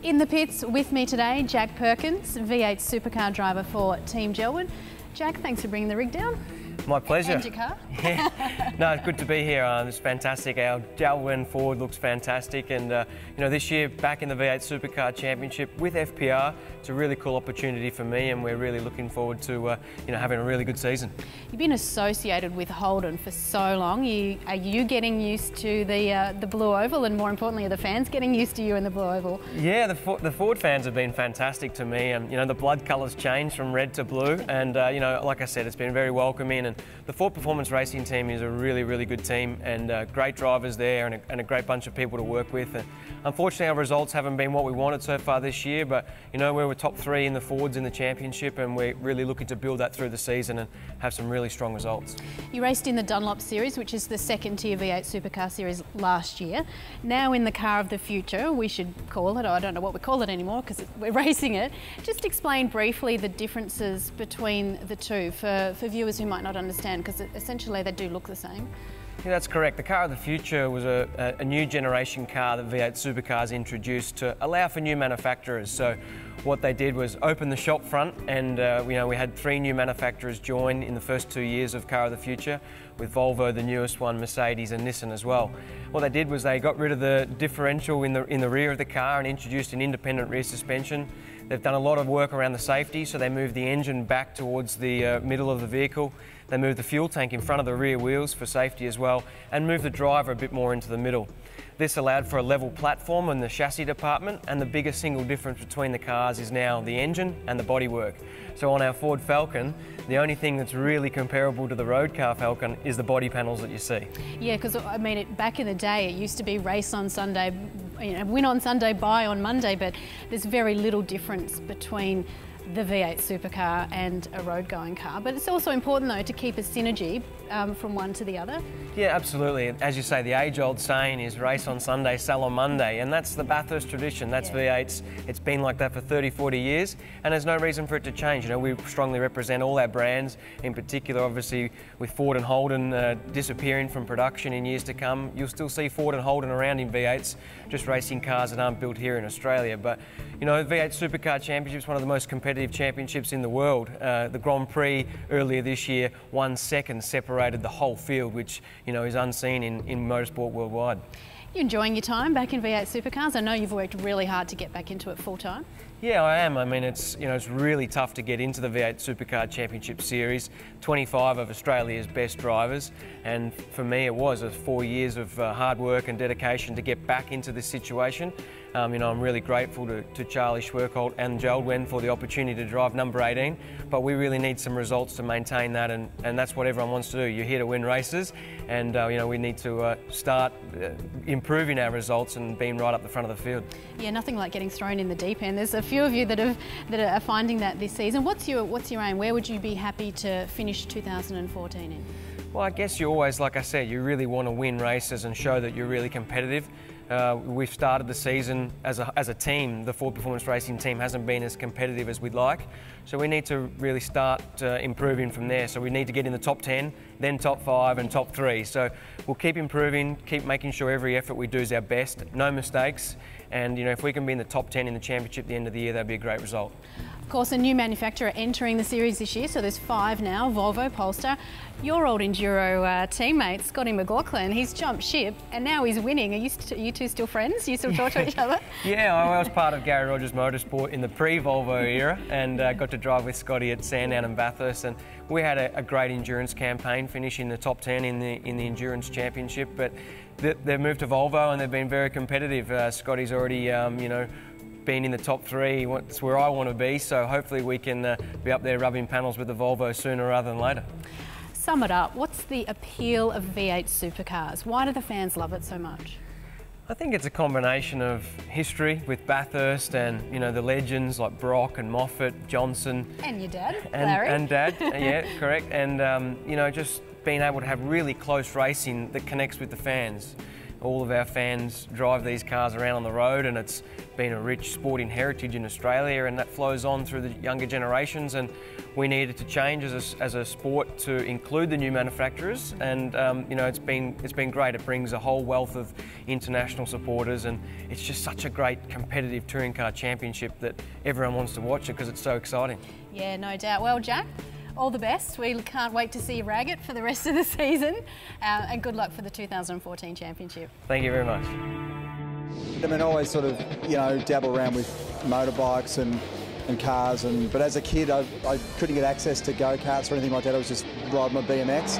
In the pits with me today, Jack Perkins, V8 supercar driver for Team Gelwood. Jack, thanks for bringing the rig down. My pleasure. And your car. Yeah. No, it's good to be here. It's fantastic. Our Gelwood Ford looks fantastic, and you know, this year back in the V8 Supercar Championship with FPR, it's a really cool opportunity for me, and we're really looking forward to you know, having a really good season. You've been associated with Holden for so long. Are you getting used to the blue oval, and more importantly, are the fans getting used to you in the blue oval? Yeah, the Ford fans have been fantastic to me, and you know, the blood colours changed from red to blue, and you know, like I said, it's been very welcoming. And the Ford Performance Racing team is a really good team, and great drivers there, and a great bunch of people to work with. And unfortunately, our results haven't been what we wanted so far this year, but you know, we were top 3 in the Fords in the championship, and we're really looking to build that through the season and have some really strong results. You raced in the Dunlop Series, which is the second tier V8 Supercar Series last year. Now in the car of the future, we should call it, I don't know what we call it anymore because we're racing it. Just explain briefly the differences between the two for viewers who might not understand, because essentially they do look the same. Yeah, that's correct. The car of the future was a new generation car that V8 Supercars introduced to allow for new manufacturers. So what they did was open the shop front, and you know, we had 3 new manufacturers join in the first 2 years of Car of the Future, with Volvo, the newest one, Mercedes and Nissan as well. What they did was they got rid of the differential in the rear of the car and introduced an independent rear suspension. They've done a lot of work around the safety, so they moved the engine back towards the middle of the vehicle. They moved the fuel tank in front of the rear wheels for safety as well, and moved the driver a bit more into the middle. This allowed for a level platform in the chassis department, and the biggest single difference between the cars is now the engine and the bodywork. So on our Ford Falcon, the only thing that's really comparable to the road car Falcon is the body panels that you see. Yeah, because I mean, back in the day, it used to be race on Sunday, you know, win on Sunday, buy on Monday, but there's very little difference between the V8 supercar and a road-going car. But it's also important, though, to keep a synergy from one to the other. Yeah, absolutely. As you say, the age-old saying is race on Sunday, sell on Monday, and that's the Bathurst tradition. That's V8's. It's been like that for 30, 40 years, and there's no reason for it to change. You know, we strongly represent all our brands, in particular, obviously, with Ford and Holden disappearing from production in years to come. You'll still see Ford and Holden around in V8s, just racing cars that aren't built here in Australia. But, you know, V8 Supercar Championship is one of the most competitive championships in the world. The Grand Prix earlier this year, 1 second separated the whole field, which, you know, is unseen in motorsport worldwide. You enjoying your time back in V8 Supercars? I know you've worked really hard to get back into it full time. Yeah, I am. I mean, it's, you know, it's really tough to get into the V8 Supercar Championship Series. 25 of Australia's best drivers, and for me it was 4 years of hard work and dedication to get back into this situation. You know, I'm really grateful to Charlie Schwerkolt and Gelwood for the opportunity to drive number 18, but we really need some results to maintain that, and that's what everyone wants to do. You're here to win races, and you know, we need to start improving our results and being right up the front of the field. Yeah, nothing like getting thrown in the deep end. There's a few of you that are finding that this season. What's your aim? Where would you be happy to finish 2014 in? Well, I guess you always, like I said, you really want to win races and show that you're really competitive. We've started the season as a team. The Ford Performance Racing team hasn't been as competitive as we'd like, so we need to really start improving from there. So we need to get in the top 10, then top 5 and top 3. So we'll keep improving, keep making sure every effort we do is our best, no mistakes, and you know, if we can be in the top 10 in the championship at the end of the year, that'd be a great result. Of course, a new manufacturer entering the series this year, so there's 5 now, Volvo, Polestar. Your old Enduro teammate, Scotty McLaughlin, he's jumped ship and now he's winning. Are you two still friends? You still talk to each other? Yeah, I was part of Gary Rogers Motorsport in the pre-Volvo era, and got to drive with Scotty at Sandown and Bathurst, and we had a great endurance campaign, finishing the top 10 in the endurance championship. But they've moved to Volvo and they've been very competitive. Scotty's already, you know, been in the top 3. It's where I want to be, so hopefully we can be up there rubbing panels with the Volvo sooner rather than later. Sum it up, what's the appeal of V8 supercars? Why do the fans love it so much? I think it's a combination of history with Bathurst and, you know, the legends like Brock and Moffat, Johnson. And your dad, Larry. And Dad, yeah, correct. And, you know, just being able to have really close racing that connects with the fans. all of our fans drive these cars around on the road, and it's been a rich sporting heritage in Australia, and that flows on through the younger generations. And we needed to change as a sport to include the new manufacturers, and you know, it's been great. It brings a whole wealth of international supporters, and it's just such a great competitive touring car championship that everyone wants to watch it because it's so exciting. Yeah, no doubt. Well, Jack, all the best. We can't wait to see you rag it for the rest of the season, and good luck for the 2014 championship. Thank you very much. I mean, I always sort of, you know, dabble around with motorbikes and cars, but as a kid I couldn't get access to go-karts or anything like that. I was just riding my BMX.